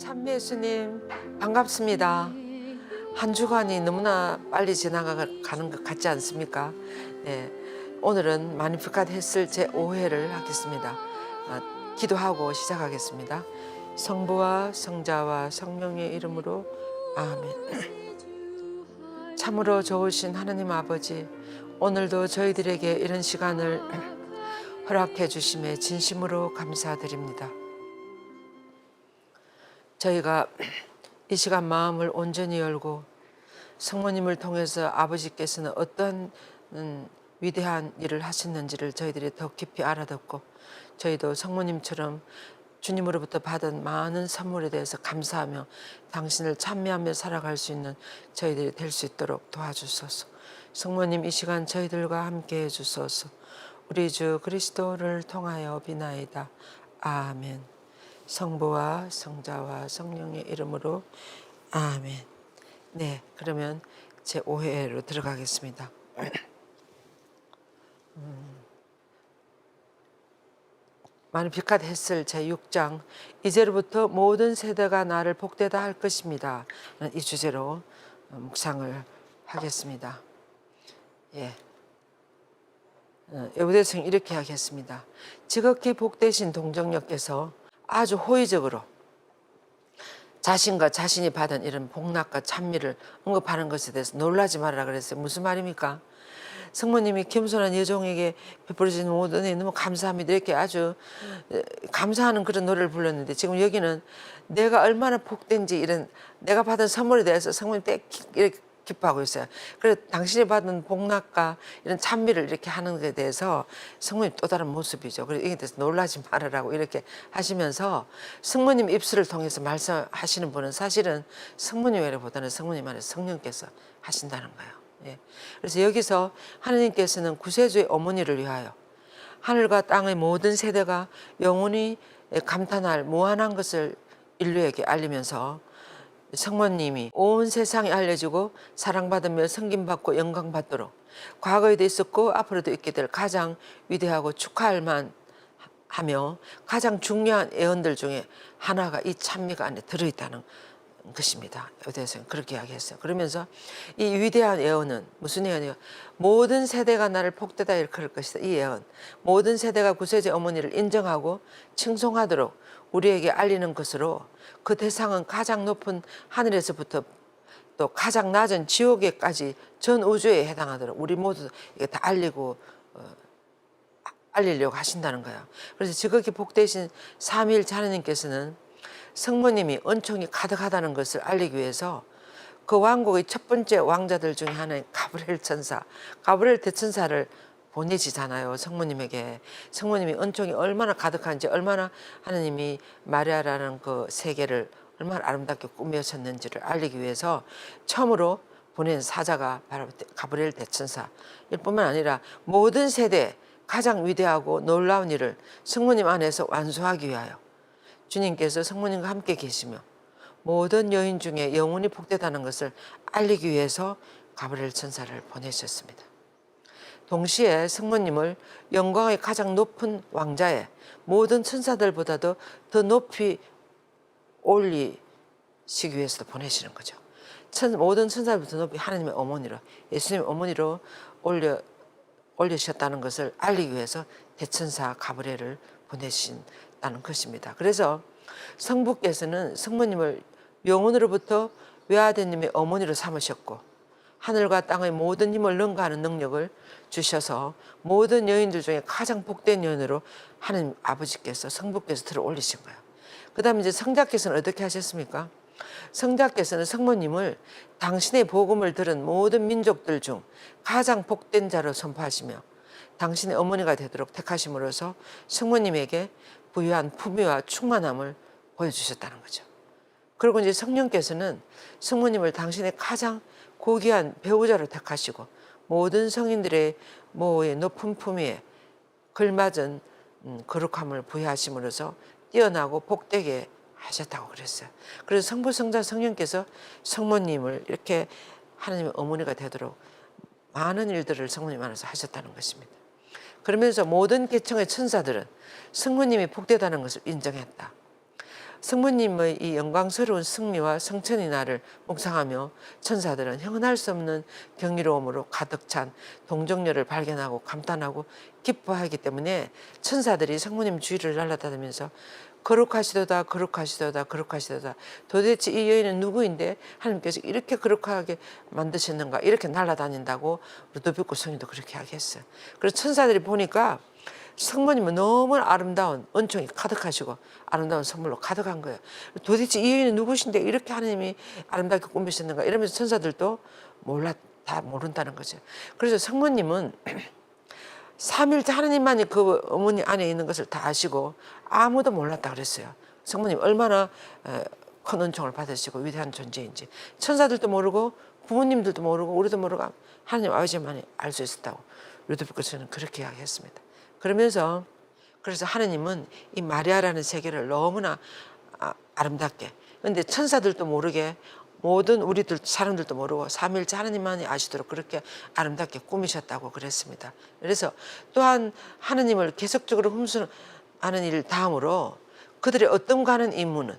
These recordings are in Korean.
참미 예수님 반갑습니다. 한 주간이 너무나 빨리 지나가는 것 같지 않습니까? 네, 오늘은 마니피칸 햇을 제5회를 하겠습니다. 기도하고 시작하겠습니다. 성부와 성자와 성령의 이름으로 아멘. 참으로 좋으신 하나님 아버지, 오늘도 저희들에게 이런 시간을 허락해 주심에 진심으로 감사드립니다. 저희가 이 시간 마음을 온전히 열고 성모님을 통해서 아버지께서는 어떤 위대한 일을 하셨는지를 저희들이 더 깊이 알아듣고 저희도 성모님처럼 주님으로부터 받은 많은 선물에 대해서 감사하며 당신을 찬미하며 살아갈 수 있는 저희들이 될 수 있도록 도와주소서. 성모님 이 시간 저희들과 함께 해주소서. 우리 주 그리스도를 통하여 비나이다. 아멘. 성부와 성자와 성령의 이름으로 아멘. 네, 그러면 제5회로 들어가겠습니다. 마니피칸 햇을 제6장 이제로부터 모든 세대가 나를 복되다 할 것입니다. 이 주제로 묵상을 하겠습니다. 예. 여부대성 이렇게 하겠습니다. 지극히 복되신 동정녀께서 아주 호의적으로 자신과 자신이 받은 이런 복락과 찬미를 언급하는 것에 대해서 놀라지 말아라 그랬어요. 무슨 말입니까? 성모님이 겸손한 여종에게 베풀어진 모든 은혜 너무 감사합니다. 이렇게 아주 감사하는 그런 노래를 불렀는데 지금 여기는 내가 얼마나 복된지 이런 내가 받은 선물에 대해서 성모님 이렇게 기뻐하고 있어요. 그래서 당신이 받은 복락과 이런 찬미를 이렇게 하는 것에 대해서 성모님 또 다른 모습이죠. 그래서 이에 대해서 놀라지 말으라고 이렇게 하시면서 성모님 입술을 통해서 말씀하시는 분은 사실은 성모님이라기보다는 성모님 안에 성령께서 하신다는 거예요. 예. 그래서 여기서 하느님께서는 구세주의 어머니를 위하여 하늘과 땅의 모든 세대가 영원히 감탄할 무한한 것을 인류에게 알리면서 성모님이 온 세상에 알려지고 사랑받으며 섬김받고 영광받도록 과거에도 있었고 앞으로도 있게 될 가장 위대하고 축하할 만하며 가장 중요한 예언들 중에 하나가 이 찬미가 안에 들어있다는 것입니다. 여기서 그렇게 이야기했어요. 그러면서 이 위대한 예언은 무슨 예언이에요? 모든 세대가 나를 복되다 일컬을 것이다. 이 예언. 모든 세대가 구세주의 어머니를 인정하고 칭송하도록 우리에게 알리는 것으로 그 대상은 가장 높은 하늘에서부터 또 가장 낮은 지옥에까지 전 우주에 해당하도록 우리 모두 이게 다 알리려고 하신다는 거예요. 그래서 지극히 복되신 삼위일체 하느님께서는 성모님이 은총이 가득하다는 것을 알리기 위해서 그 왕국의 첫 번째 왕자들 중에 하나인 가브리엘 천사, 가브리엘 대천사를 보내지잖아요. 성모님에게. 성모님이 은총이 얼마나 가득한지, 얼마나 하느님이 마리아라는 그 세계를 얼마나 아름답게 꾸며셨는지를 알리기 위해서 처음으로 보낸 사자가 바로 가브리엘 대천사. 일뿐만 아니라 모든 세대 가장 위대하고 놀라운 일을 성모님 안에서 완수하기 위하여 주님께서 성모님과 함께 계시며 모든 여인 중에 영원히 복되다는 것을 알리기 위해서 가브리엘 천사를 보내셨습니다. 동시에 성모님을 영광의 가장 높은 왕자의 모든 천사들보다도 더 높이 올리시기 위해서도 보내시는 거죠. 모든 천사들보다 높이 하나님의 어머니로 예수님의 어머니로 올리셨다는 것을 알리기 위해서 대천사 가브리엘을 보내신다는 것입니다. 그래서 성부께서는 성모님을 영원으로부터 외아드님의 어머니로 삼으셨고 하늘과 땅의 모든 힘을 능가하는 능력을 주셔서 모든 여인들 중에 가장 복된 여인으로 하나님 아버지께서 성부께서 들어 올리신 거예요. 그 다음에 이제 성자께서는 어떻게 하셨습니까? 성자께서는 성모님을 당신의 복음을 들은 모든 민족들 중 가장 복된 자로 선포하시며 당신의 어머니가 되도록 택하심으로써 성모님에게 부유한 품위와 충만함을 보여주셨다는 거죠. 그리고 이제 성령께서는 성모님을 당신의 가장 고귀한 배우자로 택하시고 모든 성인들의 모의 높은 품위에 걸맞은 거룩함을 부여하심으로써 뛰어나고 복되게 하셨다고 그랬어요. 그래서 성부, 성자, 성령께서 성모님을 이렇게 하나님의 어머니가 되도록 많은 일들을 성모님 안에서 하셨다는 것입니다. 그러면서 모든 계층의 천사들은 성모님이 복되다는 것을 인정했다. 성모님의 이 영광스러운 승리와 성천의 날을 묵상하며 천사들은 형언할 수 없는 경이로움으로 가득 찬 동정녀를 발견하고 감탄하고 기뻐하기 때문에 천사들이 성모님 주위를 날아다니면서 거룩하시도다 거룩하시도다 거룩하시도다, 도대체 이 여인은 누구인데 하나님께서 이렇게 거룩하게 만드셨는가, 이렇게 날아다닌다고 루도비코 성인도 그렇게 하겠어요. 그래서 천사들이 보니까 성모님은 너무 아름다운 은총이 가득하시고 아름다운 선물로 가득한 거예요. 도대체 이 여인은 누구신데 이렇게 하나님이 아름답게 꾸미셨는가, 이러면서 천사들도 다 모른다는 거죠. 그래서 성모님은 삼일째 하나님만이 그 어머니 안에 있는 것을 다 아시고 아무도 몰랐다 그랬어요. 성모님 얼마나 큰 은총을 받으시고 위대한 존재인지 천사들도 모르고 부모님들도 모르고 우리도 모르고 하나님 아버지만이 알 수 있었다고 루도비코스는 그렇게 이야기했습니다. 그러면서 그래서 하나님은 이 마리아라는 세계를 너무나 아름답게, 근데 천사들도 모르게 모든 우리들 사람들도 모르고 삼일째 하나님만이 아시도록 그렇게 아름답게 꾸미셨다고 그랬습니다. 그래서 또한 하나님을 계속적으로 흠수하는 일 다음으로 그들의 어떤가는 임무는,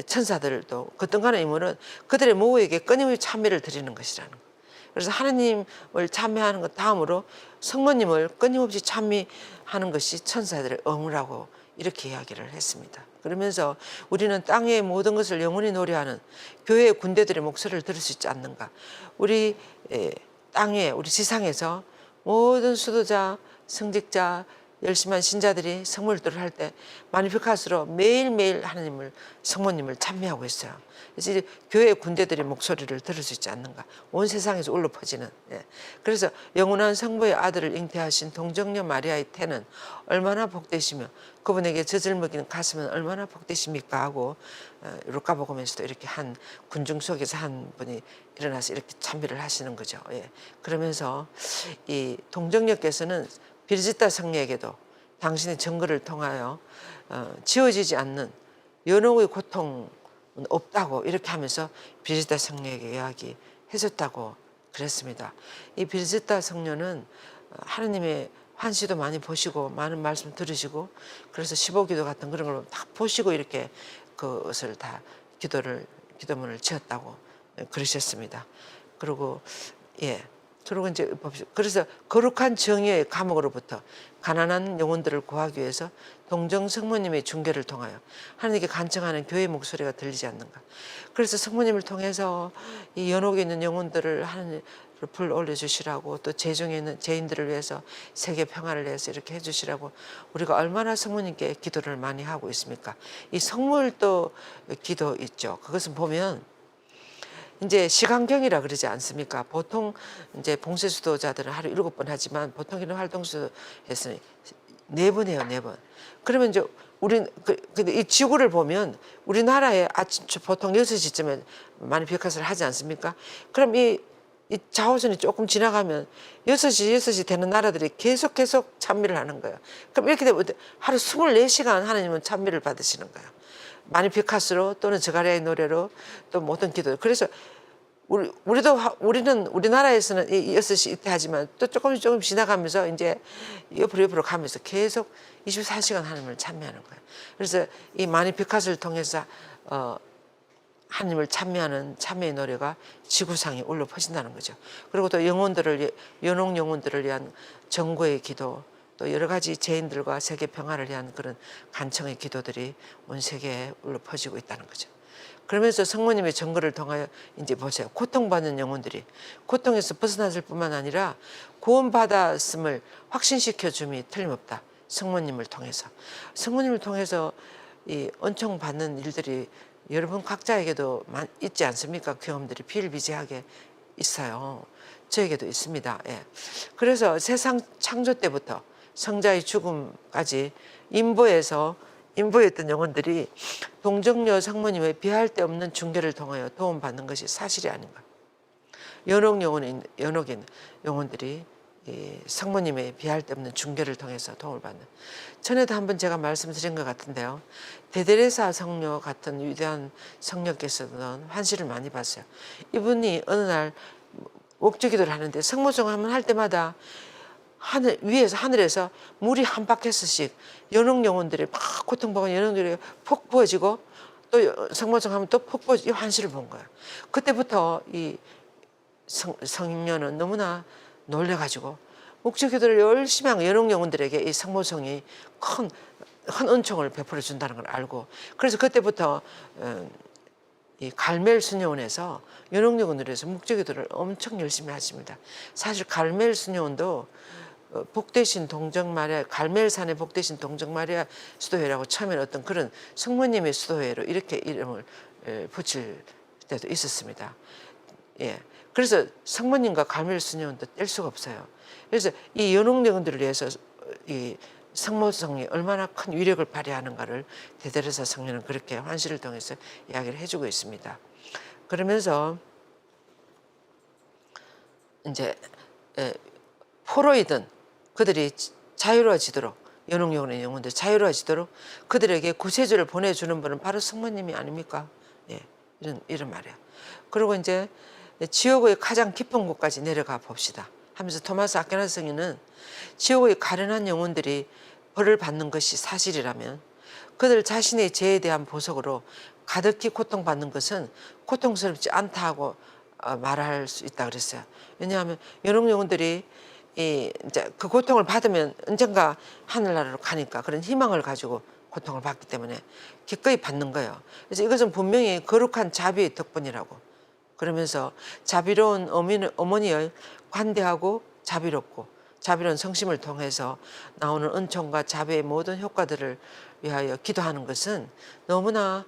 천사들도 어떤가는 임무는 그들의 모호에게 끊임없이 찬미를 드리는 것이라는 거예요. 그래서 하나님을 찬미하는 것 다음으로 성모님을 끊임없이 찬미하는 것이 천사들의 의무라고 이렇게 이야기를 했습니다. 그러면서 우리는 땅의 모든 것을 영원히 노래하는 교회의 군대들의 목소리를 들을 수 있지 않는가. 우리 땅에, 우리 지상에서 모든 수도자, 성직자, 열심한 신자들이 성물들을 할 때 마니피카스로 매일매일 하나님을, 성모님을 찬미하고 있어요. 그래서 이제 교회의 군대들의 목소리를 들을 수 있지 않는가. 온 세상에서 울려 퍼지는. 그래서 영원한 성부의 아들을 잉태하신 동정녀 마리아의 태는 얼마나 복되시며 그분에게 젖을 먹이는 가슴은 얼마나 복되십니까 하고 루카복음에서도 이렇게 한 군중 속에서 한 분이 일어나서 이렇게 찬미를 하시는 거죠. 그러면서 이 동정녀께서는 비르지타 성녀에게도 당신의 증거를 통하여 지워지지 않는 연옥의 고통은 없다고 이렇게 하면서 비르지타 성녀에게 이야기해줬다고 그랬습니다. 이 비르지타 성녀는 하나님의 환시도 많이 보시고 많은 말씀 들으시고 그래서 15기도 같은 그런 걸 다 보시고 이렇게 그것을 다 기도문을 지었다고 그러셨습니다. 그리고 그리고 이제 봅시다. 그래서 거룩한 정의의 감옥으로부터 가난한 영혼들을 구하기 위해서 동정 성모님의 중개를 통하여 하나님께 간청하는 교회의 목소리가 들리지 않는가. 그래서 성모님을 통해서 이 연옥에 있는 영혼들을 하나님 불 올려주시라고, 또 제중에 있는 죄인들을 위해서 세계 평화를 위해서 이렇게 해주시라고 우리가 얼마나 성모님께 기도를 많이 하고 있습니까? 이 성물도 기도 있죠. 그것은 보면 이제 시간경이라 그러지 않습니까? 보통 이제 봉쇄수도자들은 하루 7번 하지만 보통 이런 활동수도에서는 4번 해요, 4번. 그러면 이제 근데 이 지구를 보면 우리나라에 아침 보통 6시쯤에 많이 벽화를 하지 않습니까? 그럼 이 자오선이 조금 지나가면 6시 되는 나라들이 계속 찬미를 하는 거예요. 그럼 이렇게 되면 하루 24시간 하나님은 찬미를 받으시는 거예요. 마니피카스로 또는 저가리아의 노래로 또 모든 기도. 그래서 우리는 우리나라에서는 6시 이때 하지만 또 조금 지나가면서 이제 옆으로 가면서 계속 24시간 하나님을 찬미하는 거예요. 그래서 이 마니피카스를 통해서 하나님을 찬미하는 찬미의 노래가 지구상에 울려 퍼진다는 거죠. 그리고 또 연옥 영혼들을 위한 정고의 기도, 또 여러 가지 죄인들과 세계 평화를 위한 그런 간청의 기도들이 온 세계에 울려 퍼지고 있다는 거죠. 그러면서 성모님의 증거를 통하여 이제 보세요. 고통받는 영혼들이 고통에서 벗어났을 뿐만 아니라 구원받았음을 확신시켜 줌이 틀림없다. 성모님을 통해서. 성모님을 통해서 이 은총 받는 일들이 여러분 각자에게도 있지 않습니까? 경험들이 비일비재하게 있어요. 저에게도 있습니다. 그래서 세상 창조 때부터 성자의 죽음까지 인보했던 영혼들이 동정녀 성모님의 비할 데 없는 중개를 통하여 도움받는 것이 사실이 아닌가. 연옥 영혼들이 성모님의 비할 데 없는 중개를 통해서 도움을 받는. 전에도 한번 제가 말씀드린 것 같은데요. 데데레사 성녀 같은 위대한 성녀께서는 환시를 많이 봤어요. 이분이 어느 날 옥주기도를 하는데 성모성을 한번 할 때마다 하늘에서 물이 한 바켓씩 연옥 영혼들이 막 고통받은 연옥들이 폭 부어지고 또 성모성 하면 또 폭포 이 환시를 본 거야. 그때부터 이 성녀는 너무나 놀래가지고 목적기도를 열심히 한 연옥 영혼들에게 이 성모성이 큰 은총을 베풀어 준다는 걸 알고, 그래서 그때부터 이 갈멜 수녀원에서 연옥 영혼들에서 목적기도를 엄청 열심히 하십니다. 사실 갈멜 수녀원도 복되신 동정 마리아, 갈멜산의 복되신 동정 마리아 수도회라고 처음에는 어떤 그런 성모님의 수도회로 이렇게 이름을 붙일 때도 있었습니다. 예. 그래서 성모님과 갈멜 수녀원도 뗄 수가 없어요. 그래서 이 연옥 영혼들을 위해서 이 성모성이 얼마나 큰 위력을 발휘하는가를 데데르사 성녀는 그렇게 환시를 통해서 이야기를 해주고 있습니다. 그러면서 이제 포로이든 그들이 자유로워지도록, 연옥 영혼의 영혼들 자유로워지도록 그들에게 구세주를 보내주는 분은 바로 성모님이 아닙니까? 예, 이런 말이에요. 그리고 이제 지옥의 가장 깊은 곳까지 내려가 봅시다 하면서 토마스 아퀴나스 성인은 지옥의 가련한 영혼들이 벌을 받는 것이 사실이라면 그들 자신의 죄에 대한 보석으로 가득히 고통받는 것은 고통스럽지 않다 하고 말할 수 있다 그랬어요. 왜냐하면 연옥 영혼들이 이제 그 고통을 받으면 언젠가 하늘나라로 가니까 그런 희망을 가지고 고통을 받기 때문에 기꺼이 받는 거예요. 그래서 이것은 분명히 거룩한 자비의 덕분이라고. 그러면서 자비로운 어머니의 관대하고 자비롭고 자비로운 성심을 통해서 나오는 은총과 자비의 모든 효과들을 위하여 기도하는 것은 너무나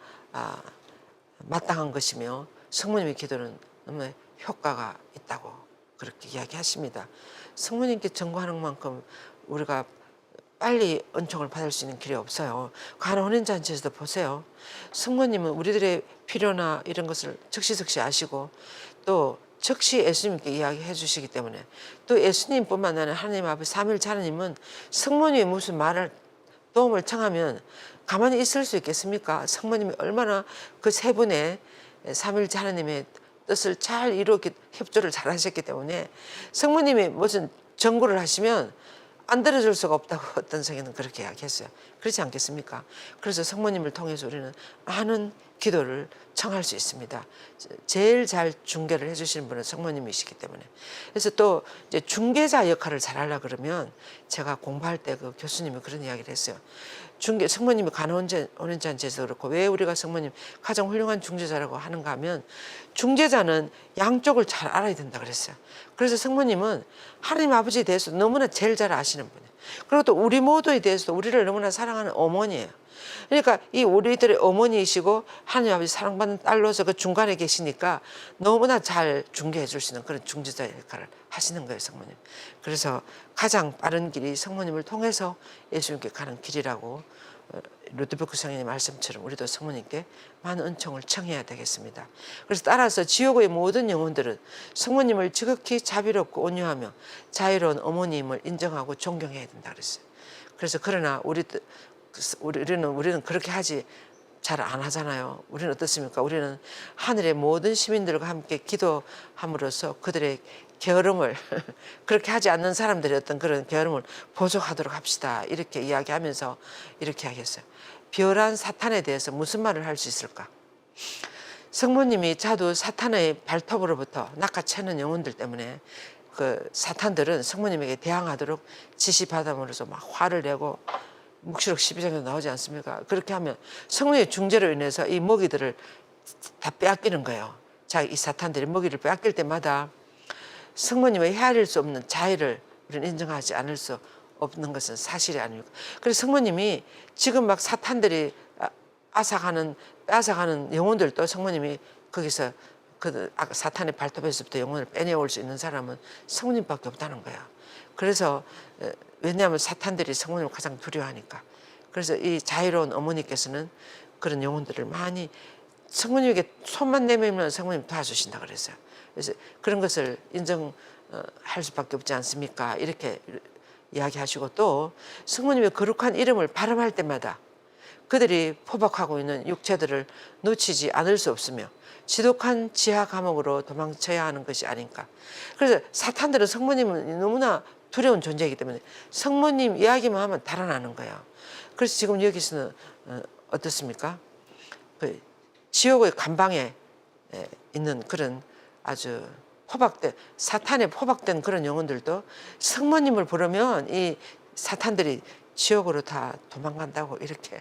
마땅한 것이며 성모님의 기도는 너무 효과가 있다고 그렇게 이야기하십니다. 성모님께 전거하는 만큼 우리가 빨리 은총을 받을 수 있는 길이 없어요. 가나 혼인잔치에서도 보세요. 성모님은 우리들의 필요나 이런 것을 즉시 아시고 또 즉시 예수님께 이야기해 주시기 때문에, 또 예수님뿐만 아니라 하나님 아버지 삼일체 하나님은 성모님이 무슨 말을 도움을 청하면 가만히 있을 수 있겠습니까? 성모님이 얼마나 그 세 분의 삼일체 하나님의 뜻을 잘 이루기 협조를 잘 하셨기 때문에 성모님이 무슨 정구를 하시면 안 들어줄 수가 없다고 어떤 성에는 그렇게 이야기했어요. 그렇지 않겠습니까? 그래서 성모님을 통해서 우리는 많은 기도를 청할 수 있습니다. 제일 잘 중개를 해주시는 분은 성모님이시기 때문에. 그래서 또 이제 중개자 역할을 잘하려고 그러면 제가 공부할 때 그 교수님이 그런 이야기를 했어요. 성모님이 간혼인잔치에서 그렇고 왜 우리가 성모님 가장 훌륭한 중재자라고 하는가 하면 중재자는 양쪽을 잘 알아야 된다 그랬어요. 그래서 성모님은 하나님 아버지에 대해서 너무나 제일 잘 아시는 분이에요. 그리고 또 우리 모두에 대해서도 우리를 너무나 사랑하는 어머니예요. 그러니까 이 우리들의 어머니이시고 하나님 아버지 사랑받는 딸로서 그 중간에 계시니까 너무나 잘 중개해 줄 수 있는 그런 중재자 역할을 하시는 거예요, 성모님. 그래서 가장 빠른 길이 성모님을 통해서 예수님께 가는 길이라고 루드베크 성인의 말씀처럼 우리도 성모님께 많은 은총을 청해야 되겠습니다. 그래서 따라서 지옥의 모든 영혼들은 성모님을 지극히 자비롭고 온유하며 자유로운 어머님을 인정하고 존경해야 된다 그랬어요. 그래서 그러나 우리는 그렇게 하지 잘 안 하잖아요. 우리는 어떻습니까? 우리는 하늘의 모든 시민들과 함께 기도함으로써 그들의 게으름을 그렇게 하지 않는 사람들의 어떤 그런 게으름을 보존하도록 합시다. 이렇게 이야기하면서 이렇게 하겠어요. 비열한 사탄에 대해서 무슨 말을 할 수 있을까? 성모님이 자두 사탄의 발톱으로부터 낚아채는 영혼들 때문에 그 사탄들은 성모님에게 대항하도록 지시받음으로써 막 화를 내고 묵시록 12장에도 나오지 않습니까? 그렇게 하면 성령의 중재로 인해서 이 먹이들을 다 빼앗기는 거예요. 자, 이 사탄들이 먹이를 빼앗길 때마다 성모님의 헤아릴 수 없는 자애를 우리는 인정하지 않을 수 없는 것은 사실이 아닙니까? 그래서 성모님이 지금 막 사탄들이 빼앗아가는 영혼들도 성모님이 거기서 그 사탄의 발톱에서부터 영혼을 빼내올 수 있는 사람은 성모님밖에 없다는 거야. 그래서 왜냐하면 사탄들이 성모님을 가장 두려워하니까. 그래서 이 자유로운 어머니께서는 그런 영혼들을 많이 성모님에게 손만 내밀면 성모님 도와주신다 그랬어요. 그래서 그런 것을 인정할 수밖에 없지 않습니까? 이렇게 이야기하시고 또 성모님의 거룩한 이름을 발음할 때마다 그들이 포박하고 있는 육체들을 놓치지 않을 수 없으며 지독한 지하 감옥으로 도망쳐야 하는 것이 아닌가. 그래서 사탄들은 성모님은 너무나 두려운 존재이기 때문에 성모님 이야기만 하면 달아나는 거예요. 그래서 지금 여기서는 어떻습니까? 지옥의 감방에 있는 그런 아주 포박된 사탄에 포박된 그런 영혼들도 성모님을 부르면 이 사탄들이 지옥으로 다 도망간다고 이렇게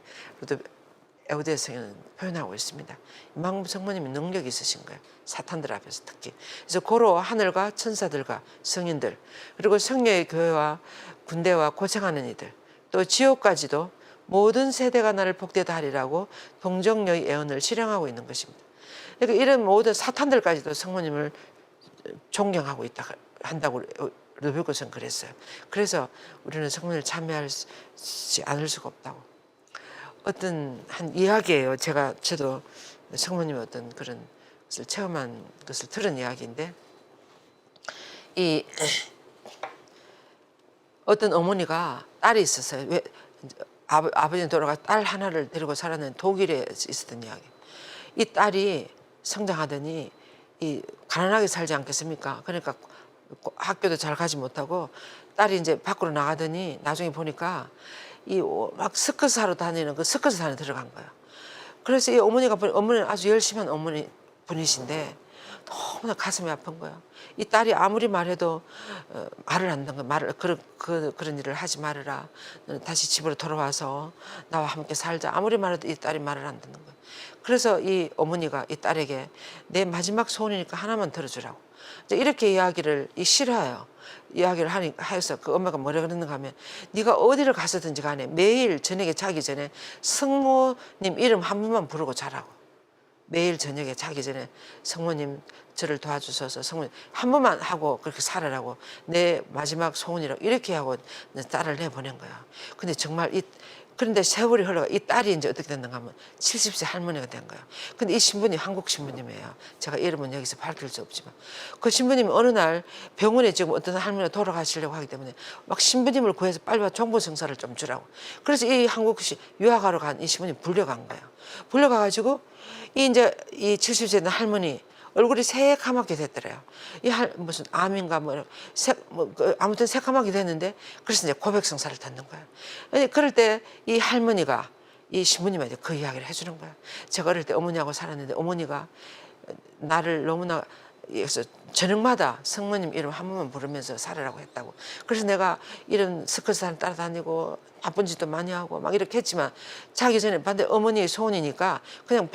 에우대서는 표현하고 있습니다. 이만큼 성모님이 능력이 있으신 거예요. 사탄들 앞에서 특히. 그래서 고로 하늘과 천사들과 성인들 그리고 성녀의 교회와 군대와 고생하는 이들 또 지옥까지도 모든 세대가 나를 복되다 하리라고 동정녀의 예언을 실행하고 있는 것입니다. 그러니까 이런 모든 사탄들까지도 성모님을 존경하고 있다 한다고 르베고서는 그랬어요. 그래서 우리는 성모님을 참여하지 않을 수가 없다고. 어떤 한 이야기예요. 저도 성모님의 어떤 그런 것을 체험한 것을 들은 이야기인데 이 어떤 어머니가 딸이 있었어요. 왜 아버지는 돌아가 딸 하나를 데리고 살았는데 독일에 있었던 이야기. 이 딸이 성장하더니 이 가난하게 살지 않겠습니까? 그러니까 학교도 잘 가지 못하고 딸이 이제 밖으로 나가더니 나중에 보니까 이 막 스커스 하러 다니는 그 스커스 안에 들어간 거예요. 그래서 이 어머니가 어머니는 아주 열심한 어머니 분이신데 너무나 가슴이 아픈 거예요. 이 딸이 아무리 말해도 말을 안 듣는 거예요. 그런 일을 하지 말아라. 다시 집으로 돌아와서 나와 함께 살자. 아무리 말해도 이 딸이 말을 안 듣는 거예요. 그래서 이 어머니가 이 딸에게 내 마지막 소원이니까 하나만 들어주라고. 이렇게 이야기를 싫어해요. 이야기를 하여서 그 엄마가 뭐라 그러는가 하면 네가 어디를 갔었든지 간에 매일 저녁에 자기 전에 성모님 이름 한 번만 부르고 자라고. 매일 저녁에 자기 전에 성모님 저를 도와주셔서 성모님 한 번만 하고 그렇게 살아라고 내 마지막 소원이라고 이렇게 하고 딸을 내보낸 거야. 근데 정말 그런데 세월이 흘러가 이 딸이 이제 어떻게 됐는가 하면 70세 할머니가 된 거예요. 근데 이 신부님 한국 신부님이에요. 제가 이름은 여기서 밝힐 수 없지만 그 신부님이 어느 날 병원에 지금 어떤 할머니가 돌아가시려고 하기 때문에 막 신부님을 구해서 빨리 와 종부성사를 좀 주라고. 그래서 이 한국 유학하러 간 이 신부님 불려간 거예요. 불려가가지고 이 70세 된 할머니 얼굴이 새카맣게 됐더래요. 무슨 암인가 아무튼 새카맣게 됐는데 그래서 이제 고백성사를 듣는 거예요. 그럴 때 이 할머니가 이 신부님한테 그 이야기를 해주는 거예요. 제가 어릴 때 어머니하고 살았는데 어머니가 나를 너무나 그래서 저녁마다 성모님 이름 한 번만 부르면서 살으라고 했다고. 그래서 내가 이런 스커트를 따라다니고 나쁜 짓도 많이 하고 막 이렇게 했지만 자기 전에 반대 어머니의 소원이니까 그냥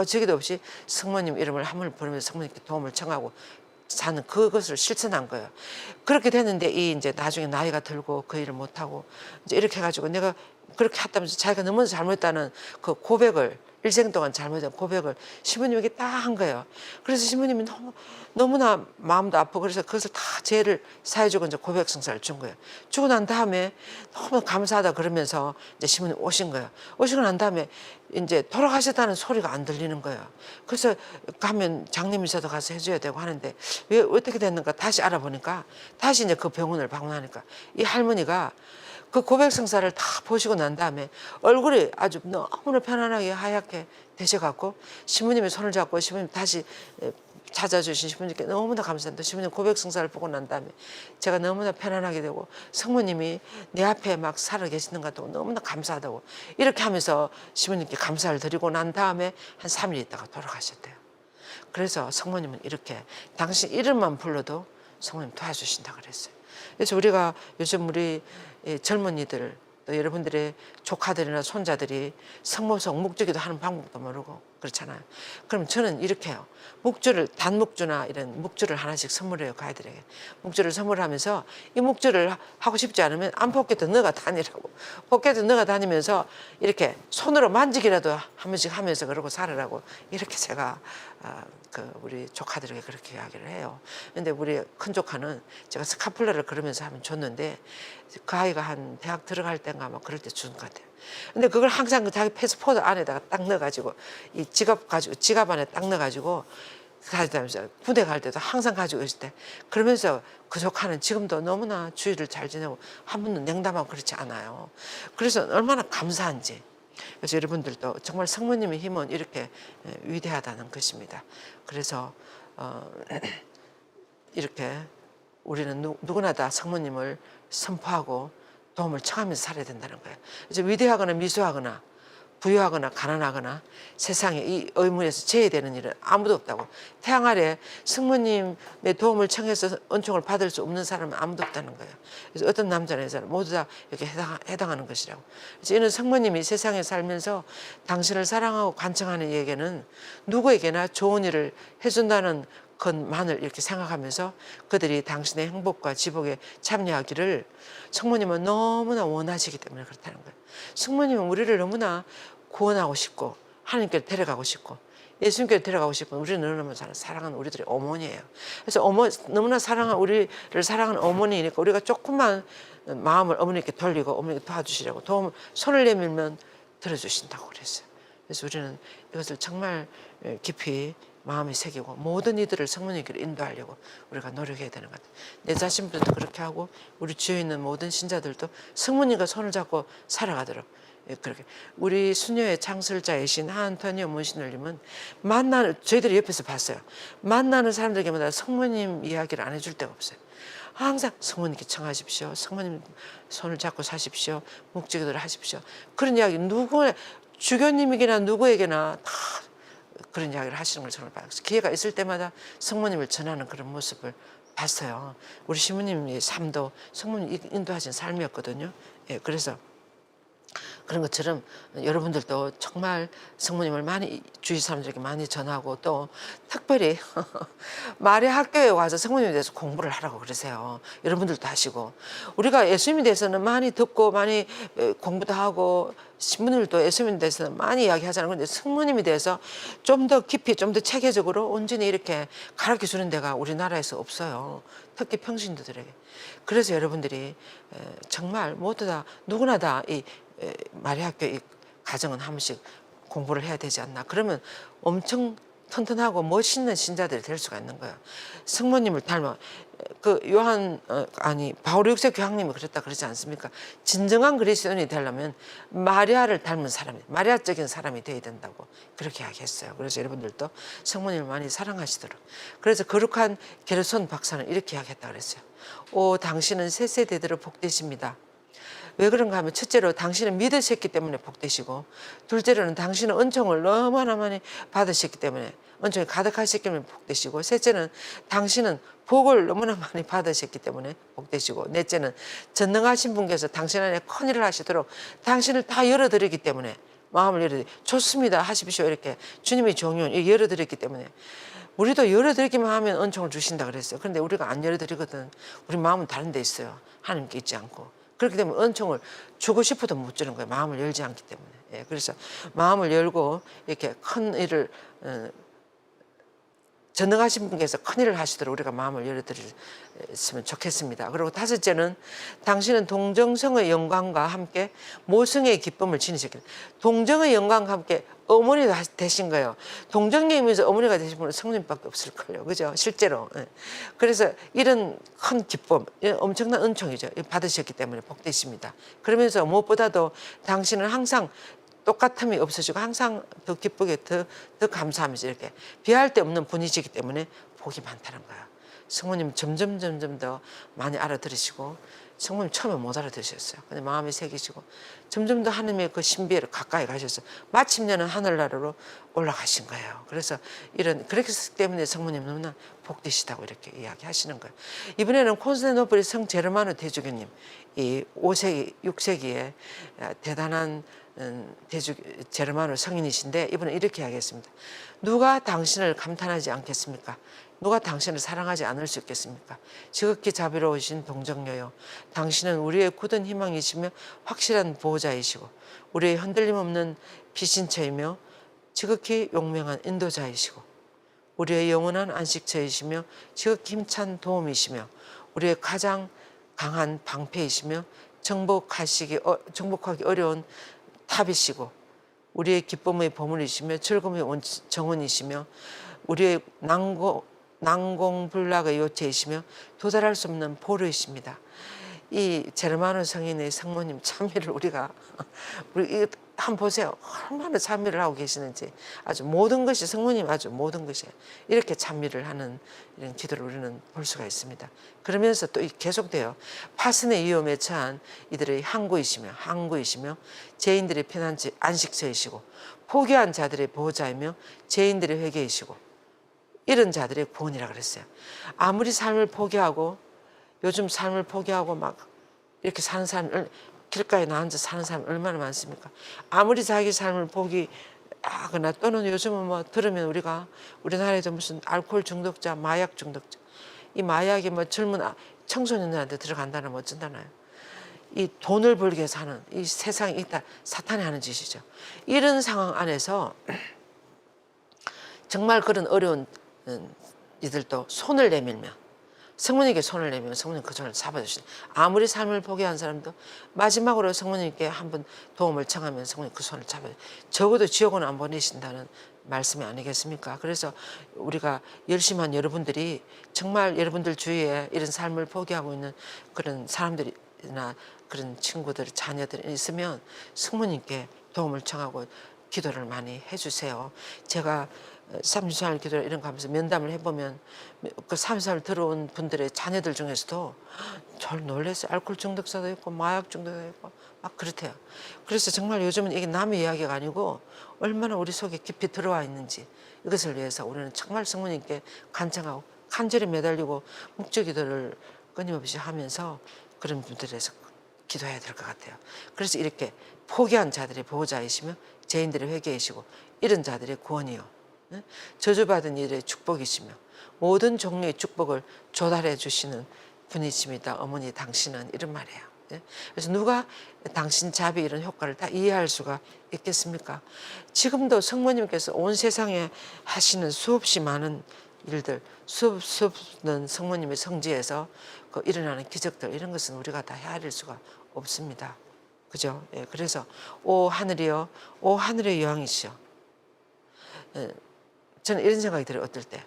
저기도 없이 성모님 이름을 한 번 부르면서 성모님께 도움을 청하고 사는 그것을 실천한 거예요. 그렇게 됐는데 이제 나중에 나이가 들고 그 일을 못 하고 이제 이렇게 해가지고 내가 그렇게 했다면서 자기가 너무 잘못했다는 그 고백을 일생 동안 잘못한 고백을 신부님에게 딱 한 거예요. 그래서 신부님이 너무나 마음도 아프고 그래서 그것을 다 죄를 사해주고 이제 고백성사를 준 거예요. 주고 난 다음에 너무 감사하다 그러면서 이제 신부님 오신 거예요. 오시고 난 다음에 이제 돌아가셨다는 소리가 안 들리는 거예요. 그래서 가면 장례미사도 가서 해줘야 되고 하는데 왜 어떻게 됐는가 다시 알아보니까 다시 이제 그 병원을 방문하니까 이 할머니가 그 고백성사를 다 보시고 난 다음에 얼굴이 아주 너무나 편안하게 하얗게 되셔갖고 신부님의 손을 잡고 신부님 다시 찾아주신 신부님께 너무나 감사합니다. 신부님 고백성사를 보고 난 다음에 제가 너무나 편안하게 되고 성모님이 내 앞에 막 살아 계시는 것 같다고 너무나 감사하다고 이렇게 하면서 신부님께 감사를 드리고 난 다음에 한 3일 있다가 돌아가셨대요. 그래서 성모님은 이렇게 당신 이름만 불러도 성모님 도와주신다 그랬어요. 그래서 우리가 요즘 우리 젊은이들 또 여러분들의 조카들이나 손자들이 성모성 묵주기도 하는 방법도 모르고 그렇잖아요. 그럼 저는 이렇게 해요. 단묵주나 이런 묵주를 하나씩 선물해요. 그 아이들에게. 묵주를 선물하면서 이 묵주를 하고 싶지 않으면 안포켓도 넣어가 다니라고. 포켓도 넣어가 다니면서 이렇게 손으로 만지기라도 한 번씩 하면서 그러고 살으라고 이렇게 제가 우리 조카들에게 그렇게 이야기를 해요. 근데 우리 큰 조카는 제가 스카플러를 그러면서 하면 줬는데 그 아이가 한 대학 들어갈 때인가 아마 그럴 때 준 것 같아요. 근데 그걸 항상 그 자기 패스포드 안에다가 딱 넣어가지고 이 지갑 안에 딱 넣어가지고 가지다면서 군대 갈 때도 항상 가지고 있을 때 그러면서 그 조카는 지금도 너무나 주의를 잘 지내고 한 번도 냉담하고 그렇지 않아요. 그래서 얼마나 감사한지. 그래서 여러분들도 정말 성모님의 힘은 이렇게 위대하다는 것입니다. 그래서 이렇게 우리는 누구나 다 성모님을 선포하고 도움을 청하면서 살아야 된다는 거예요. 그래서 위대하거나 미소하거나 부유하거나 가난하거나 세상에 이 의문에서 제외되는 일은 아무도 없다고. 태양 아래 성모님의 도움을 청해서 은총을 받을 수 없는 사람은 아무도 없다는 거예요. 그래서 어떤 남자나 여자는 모두 다 이렇게 해당하는 것이라고. 그래서 이는 성모님이 세상에 살면서 당신을 사랑하고 관청하는 이에게는 누구에게나 좋은 일을 해준다는 것만을 이렇게 생각하면서 그들이 당신의 행복과 지복에 참여하기를 성모님은 너무나 원하시기 때문에 그렇다는 거예요. 성모님은 우리를 너무나 구원하고 싶고 하나님께 데려가고 싶고 예수님께 데려가고 싶은 우리는 너무나 사랑하는 우리들의 어머니예요. 그래서 너무나 우리를 사랑하는 어머니니까 우리가 조금만 마음을 어머니께 돌리고 어머니께 도와주시라고 손을 내밀면 들어주신다고 그랬어요. 그래서 우리는 이것을 정말 깊이 마음에 새기고 모든 이들을 성모님께로 인도하려고 우리가 노력해야 되는 것 같아요. 내 자신부터 그렇게 하고 우리 주위에 있는 모든 신자들도 성모님과 손을 잡고 살아가도록 그렇게. 우리 수녀의 창설자이신 하안토니오 문신올님은 저희들이 옆에서 봤어요. 만나는 사람들에게마다 성모님 이야기를 안 해줄 데가 없어요. 항상 성모님께 청하십시오. 성모님 손을 잡고 사십시오. 묵지기도를 하십시오. 그런 이야기 주교님에게나 누구에게나 다 그런 이야기를 하시는 걸 저는 봤어요. 기회가 있을 때마다 성모님을 전하는 그런 모습을 봤어요. 우리 시부님의 삶도 성모님 인도하신 삶이었거든요. 예, 그래서 그런 것처럼 여러분들도 정말 성모님을 많이 주위 사람들에게 많이 전하고 또 특별히 마리아 학교에 와서 성모님에 대해서 공부를 하라고 그러세요. 여러분들도 하시고 우리가 예수님에 대해서는 많이 듣고 많이 공부도 하고 신부님들도 예수님에 대해서는 많이 이야기하잖아요. 그런데 성모님에 대해서 좀 더 깊이 좀 더 체계적으로 온전히 이렇게 가르쳐 주는 데가 우리나라에서 없어요. 특히 평신도들에게. 그래서 여러분들이 정말 모두 다 누구나 다 이 마리아 학교 이 가정은 한 번씩 공부를 해야 되지 않나. 그러면 엄청 튼튼하고 멋있는 신자들이 될 수가 있는 거예요. 성모님을 닮아 바울 6세 교황님이 그랬다 그러지 않습니까? 진정한 그리스도인이 되려면 마리아를 닮은 사람이, 마리아적인 사람이 되어야 된다고 그렇게 이야기했어요. 그래서 여러분들도 성모님을 많이 사랑하시도록. 그래서 거룩한 게르손 박사는 이렇게 이야기했다 그랬어요. 오, 당신은 세세대대로 복되십니다. 왜 그런가 하면 첫째로 당신은 믿으셨기 때문에 복되시고 둘째로는 당신은 은총을 너무나 많이 받으셨기 때문에 은총이 가득하셨기 때문에 복되시고 셋째는 당신은 복을 너무나 많이 받으셨기 때문에 복되시고 넷째는 전능하신 분께서 당신 안에 큰일을 하시도록 당신을 다 열어드리기 때문에 마음을 좋습니다 하십시오 이렇게 주님의 종용 열어드렸기 때문에 우리도 열어드리기만 하면 은총을 주신다 그랬어요. 그런데 우리가 안 열어드리거든. 우리 마음은 다른 데 있어요. 하나님께 있지 않고. 그렇기 때문에 은총을 주고 싶어도 못 주는 거예요. 마음을 열지 않기 때문에. 예, 그래서 마음을 열고 이렇게 큰 일을 전능하신 분께서 큰 일을 하시도록 우리가 마음을 열어드렸으면 좋겠습니다. 그리고 다섯째는 당신은 동정성의 영광과 함께 모성의 기쁨을 지니셨기 때문에 동정의 영광과 함께 어머니가 되신 거예요. 동정님이면서 어머니가 되신 분은 성님밖에 없을걸요. 그죠? 실제로. 그래서 이런 큰 기쁨, 엄청난 은총이죠. 받으셨기 때문에 복되십니다. 그러면서 무엇보다도 당신은 항상 똑같음이 없으시고 항상 더 기쁘게 더 감사하면서 이렇게 비할 데 없는 분이시기 때문에 복이 많다는 거예요. 성모님 점점 더 많이 알아들으시고 성모님 처음에 못 알아들으셨어요. 근데 마음에 새기시고 점점 더 하나님의 그 신비를 가까이 가셔서 마침내는 하늘나라로 올라가신 거예요. 그래서 그렇기 때문에 성모님 너무나 복되시다고 이렇게 이야기하시는 거예요. 이번에는 콘스탄티노플의 성 제르마노 대주교님 이 5세기, 6세기에 대단한 제르마노 성인이신데 이분은 이렇게 이야기했습니다. 누가 당신을 감탄하지 않겠습니까? 누가 당신을 사랑하지 않을 수 있겠습니까? 지극히 자비로우신 동정녀요. 당신은 우리의 굳은 희망이시며 확실한 보호자이시고 우리의 흔들림 없는 피신처이며 지극히 용맹한 인도자이시고 우리의 영원한 안식처이시며 지극히 힘찬 도움이시며 우리의 가장 강한 방패이시며 정복하기 어려운 탑이시고 우리의 기쁨의 보물이시며 즐거움의 정원이시며 우리의 난공불락의 요체이시며 도달할 수 없는 보루이십니다. 이 제르마노 성인의 성모님 찬미를 우리가 우리 한번 보세요. 얼마나 찬미를 하고 계시는지. 아주 모든 것이 성모님 아주 모든 것이 이렇게 찬미를 하는 이런 기도를 우리는 볼 수가 있습니다. 그러면서 또 계속돼요. 파선의 위험에 처한 이들의 항구이시며 죄인들의 피난처 안식처이시고 포기한 자들의 보호자이며 죄인들의 회개이시고 이런 자들의 구원이라 그랬어요. 아무리 삶을 포기하고 요즘 삶을 포기하고 막 이렇게 사는 사람, 길가에 나앉아 사는 사람 얼마나 많습니까? 아무리 자기 삶을 포기하거나 또는 요즘은 뭐 들으면 우리나라에도 무슨 알코올 중독자, 마약 중독자, 이 마약이 뭐 젊은 청소년들한테 들어간다는 뭐 어쩐다나요? 이 돈을 벌기 위해서 하는 이 세상에 있다 사탄이 하는 짓이죠. 이런 상황 안에서 정말 그런 어려운 이들도 손을 내밀면 성모님께 손을 내밀면 성모님 그 손을 잡아주시는 아무리 삶을 포기한 사람도 마지막으로 성모님께 한번 도움을 청하면 성모님 그 손을 잡아요. 적어도 지옥은 안 보내신다는 말씀이 아니겠습니까? 그래서 우리가 열심한 여러분들이 정말 여러분들 주위에 이런 삶을 포기하고 있는 그런 사람들이나 그런 친구들, 자녀들이 있으면 성모님께 도움을 청하고 기도를 많이 해주세요. 제가 30살 기도 이런 거 하면서 면담을 해보면 그 30살 들어온 분들의 자녀들 중에서도 절 놀랐어요. 알코올 중독자도 있고 마약 중독자도 있고 막 그렇대요. 그래서 정말 요즘은 이게 남의 이야기가 아니고 얼마나 우리 속에 깊이 들어와 있는지 이것을 위해서 우리는 정말 성모님께 간청하고 간절히 매달리고 묵주기도를 끊임없이 하면서 그런 분들에서 기도해야 될 것 같아요. 그래서 이렇게 포기한 자들의 보호자이시며 죄인들의 회개이시고 이런 자들의 구원이요. 저주받은 이들의 축복이시며 모든 종류의 축복을 조달해 주시는 분이십니다. 어머니 당신은 이런 말이에요. 그래서 누가 당신 자비 이런 효과를 다 이해할 수가 있겠습니까? 지금도 성모님께서 온 세상에 하시는 수없이 많은 일들, 수없는 성모님의 성지에서 그 일어나는 기적들 이런 것은 우리가 다 헤아릴 수가 없습니다. 그죠? 예, 그래서 오 하늘이여, 오 하늘의 여왕이시여. 저는 이런 생각이 들어요. 어떨 때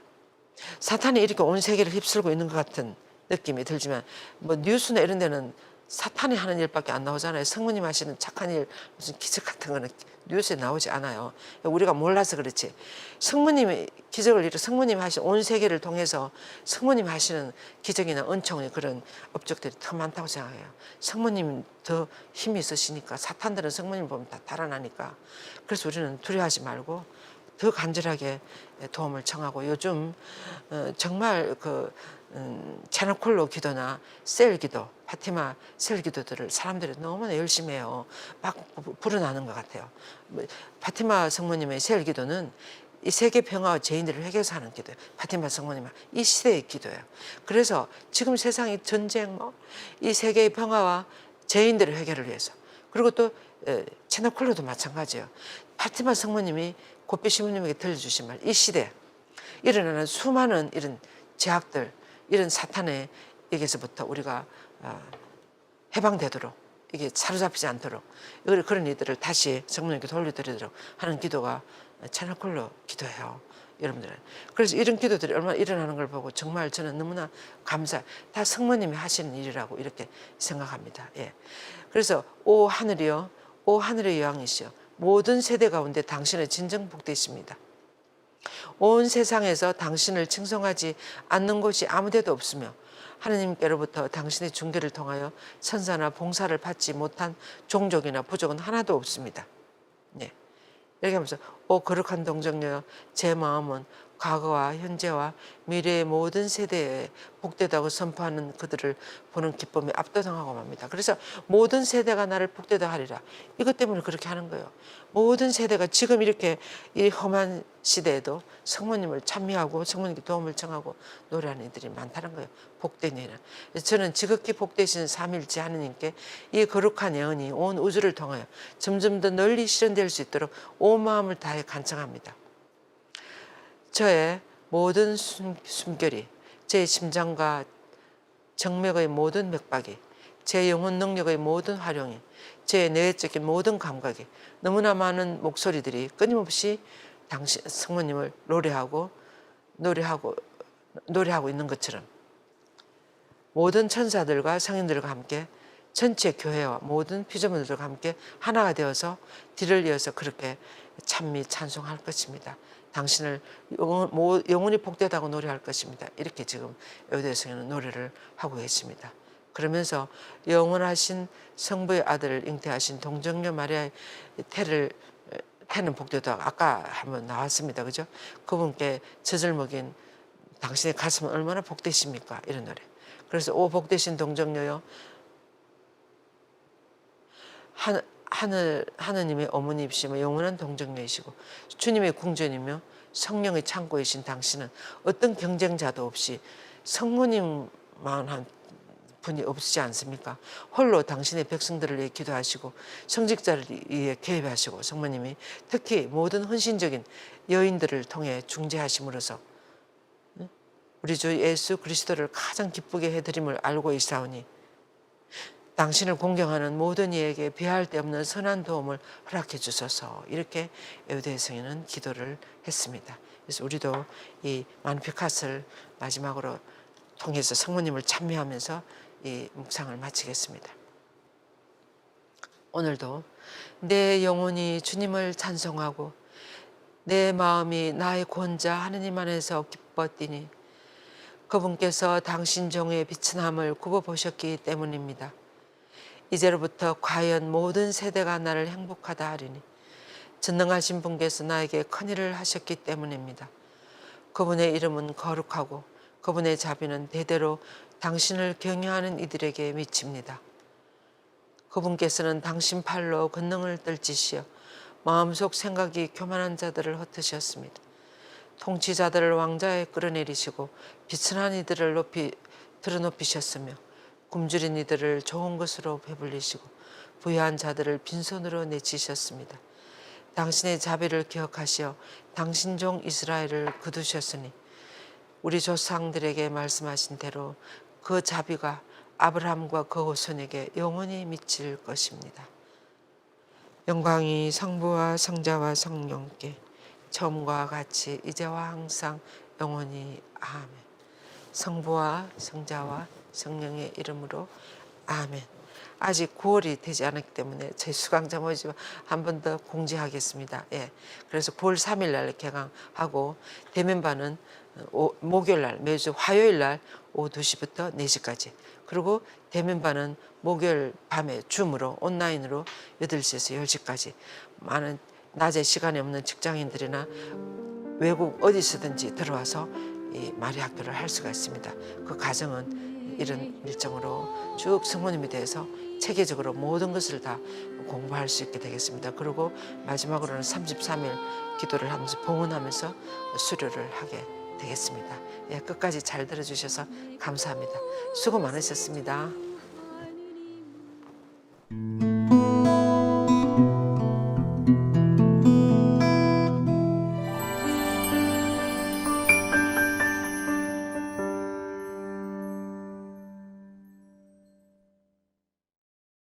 사탄이 이렇게 온 세계를 휩쓸고 있는 것 같은 느낌이 들지만 뭐 뉴스나 이런 데는 사탄이 하는 일밖에 안 나오잖아요. 성모님 하시는 착한 일 무슨 기적 같은 거는 뉴스에 나오지 않아요. 우리가 몰라서 그렇지. 성모님이 기적을 이루 성모님 하신 온 세계를 통해서 성모님 하시는 기적이나 은총의 그런 업적들이 더 많다고 생각해요. 성모님 더 힘이 있으시니까 사탄들은 성모님 보면 다 달아나니까. 그래서 우리는 두려워하지 말고 더 간절하게 도움을 청하고 요즘 정말 그 채널콜로 기도나 셀 기도, 파티마 셀 기도들을 사람들이 너무나 열심히 해요. 막 불어나는 것 같아요. 파티마 성모님의 셀 기도는 이 세계 평화와 죄인들을 회개해서 하는 기도예요. 파티마 성모님은 이 시대의 기도예요. 그래서 지금 세상의 전쟁, 이 세계의 평화와 죄인들의 회개를 위해서 그리고 또 채널콜로도 마찬가지예요. 파티마 성모님이 고삐 시부님에게 들려주신 말, 이 시대 일어나는 수많은 이런 제약들, 이런 사탄의 에게서부터 우리가 해방되도록 이게 사로잡히지 않도록 그런 이들을 다시 성모님께 돌려드리도록 하는 기도가 채널콜로 기도해요. 여러분들은. 그래서 이런 기도들이 얼마나 일어나는 걸 보고 정말 저는 너무나 다 성모님이 하시는 일이라고 이렇게 생각합니다. 예. 그래서 오 하늘이여, 오 하늘의 여왕이시여, 모든 세대 가운데 당신의 진정 복되십니다. 온 세상에서 당신을 칭송하지 않는 곳이 아무데도 없으며 하느님께로부터 당신의 중계를 통하여 천사나 봉사를 받지 못한 종족이나 부족은 하나도 없습니다. 네. 이렇게 하면서 오 거룩한 동정녀 제 마음은 과거와 현재와 미래의 모든 세대에 복되다고 선포하는 그들을 보는 기쁨에 압도당하고 맙니다. 그래서 모든 세대가 나를 복되다 하리라. 이것 때문에 그렇게 하는 거예요. 모든 세대가 지금 이렇게 이 험한 시대에도 성모님을 찬미하고 성모님께 도움을 청하고 노래하는 이들이 많다는 거예요. 복된 예는. 저는 지극히 복되신 삼일째 하느님께 이 거룩한 예언이 온 우주를 통하여 점점 더 널리 실현될 수 있도록 온 마음을 다해 간청합니다. 저의 모든 숨결이, 제 심장과 정맥의 모든 맥박이, 제 영혼 능력의 모든 활용이, 제 내적인 모든 감각이 너무나 많은 목소리들이 끊임없이 당신 성모님을 노래하고 있는 것처럼 모든 천사들과 성인들과 함께 전체 교회와 모든 피조물들과 함께 하나가 되어서 뒤를 이어서 그렇게 찬미 찬송할 것입니다. 당신을 영원히 복되다고 노래할 것입니다. 이렇게 지금 에베소서는 노래를 하고 계십니다. 그러면서 영원하신 성부의 아들을 잉태하신 동정녀 마리아의 태는 복되다 아까 한번 나왔습니다. 그죠? 그분께 젖을 먹인 당신의 가슴은 얼마나 복되십니까? 이런 노래. 그래서 오 복되신 동정녀여 하느님의 어머니이시며 영원한 동정녀이시고 주님의 궁전이며 성령의 창고이신 당신은 어떤 경쟁자도 없이 성모님만 한 분이 없지 않습니까? 홀로 당신의 백성들을 위해 기도하시고 성직자를 위해 개입하시고 성모님이 특히 모든 헌신적인 여인들을 통해 중재하심으로써 우리 주 예수 그리스도를 가장 기쁘게 해드림을 알고 있사오니 당신을 공경하는 모든 이에게 비할 데 없는 선한 도움을 허락해 주소서. 이렇게 에우대 성인은 기도를 했습니다. 그래서 우리도 이 만피카스를 마지막으로 통해서 성모님을 찬미하면서 이 묵상을 마치겠습니다. 오늘도 내 영혼이 주님을 찬송하고 내 마음이 나의 구원자 하느님 안에서 기뻐 뛰니 그분께서 당신 종의 비천함을 굽어보셨기 때문입니다. 이제로부터 과연 모든 세대가 나를 행복하다 하리니 전능하신 분께서 나에게 큰일을 하셨기 때문입니다. 그분의 이름은 거룩하고 그분의 자비는 대대로 당신을 경외하는 이들에게 미칩니다. 그분께서는 당신 팔로 권능을 떨치시어 마음속 생각이 교만한 자들을 흩으셨습니다. 통치자들을 왕좌에 끌어내리시고 비천한 이들을 들어높이셨으며 굶주린 이들을 좋은 것으로 배불리시고 부유한 자들을 빈손으로 내치셨습니다. 당신의 자비를 기억하시어 당신 종 이스라엘을 거두셨으니 우리 조상들에게 말씀하신 대로 그 자비가 아브라함과 그 후손에게 영원히 미칠 것입니다. 영광이 성부와 성자와 성령께 처음과 같이 이제와 항상 영원히 아멘. 성부와 성자와 성령의 이름으로 아멘. 아직 9월이 되지 않았기 때문에 저희 수강자 모집 한 번 더 공지하겠습니다. 예. 그래서 9월 3일 날 개강하고 대면반은 목요일 날 매주 화요일 날 오후 2시부터 4시까지 그리고 대면반은 목요일 밤에 줌으로 온라인으로 8시에서 10시까지 많은 낮에 시간이 없는 직장인들이나 외국 어디서든지 들어와서 이 마리 학교를 할 수가 있습니다. 그 과정은 이런 일정으로 쭉 성모님에 대해서 체계적으로 모든 것을 다 공부할 수 있게 되겠습니다. 그리고 마지막으로는 33일 기도를 하면서 봉헌하면서 수료를 하게 되겠습니다. 예, 끝까지 잘 들어주셔서 감사합니다. 수고 많으셨습니다.